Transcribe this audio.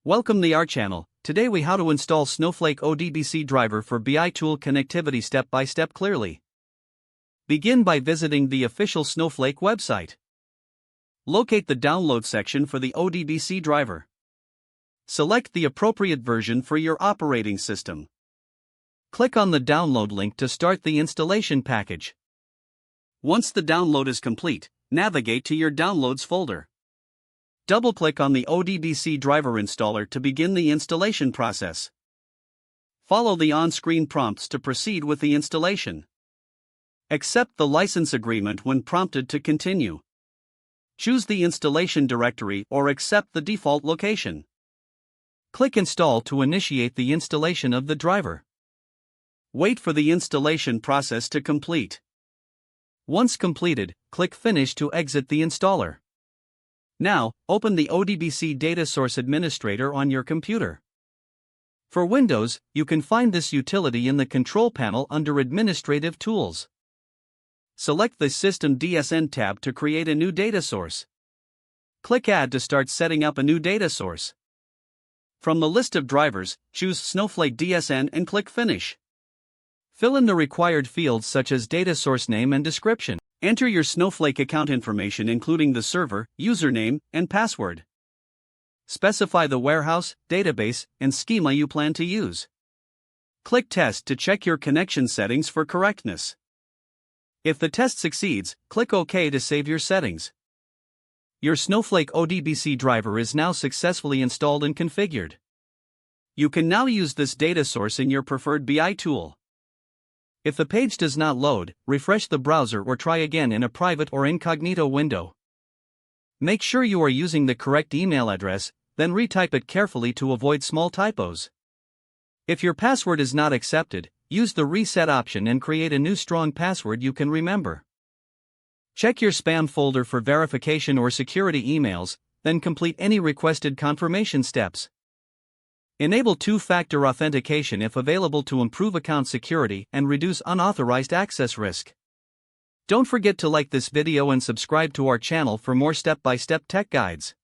Welcome to our channel. Today we how to install Snowflake ODBC Driver for BI tool connectivity step by step clearly. Begin by visiting the official Snowflake website. Locate the download section for the ODBC driver. Select the appropriate version for your operating system. Click on the download link to start the installation package. Once the download is complete, navigate to your Downloads folder. Double-click on the ODBC driver installer to begin the installation process. Follow the on-screen prompts to proceed with the installation. Accept the license agreement when prompted to continue. Choose the installation directory or accept the default location. Click Install to initiate the installation of the driver. Wait for the installation process to complete. Once completed, click Finish to exit the installer. Now, open the ODBC Data Source Administrator on your computer. For Windows, you can find this utility in the Control panel under Administrative Tools. Select the System DSN tab to create a new data source. Click Add to start setting up a new data source. From the list of drivers, choose Snowflake DSN and click Finish. Fill in the required fields such as data source name and description. Enter your Snowflake account information including the server, username, and password. Specify the warehouse, database, and schema you plan to use. Click Test to check your connection settings for correctness. If the test succeeds, click OK to save your settings. Your Snowflake ODBC driver is now successfully installed and configured. You can now use this data source in your preferred BI tool. If the page does not load, refresh the browser or try again in a private or incognito window. Make sure you are using the correct email address, then retype it carefully to avoid small typos. If your password is not accepted, use the reset option and create a new strong password you can remember. Check your spam folder for verification or security emails, then complete any requested confirmation steps. Enable two-factor authentication if available to improve account security and reduce unauthorized access risk. Don't forget to like this video and subscribe to our channel for more step-by-step tech guides.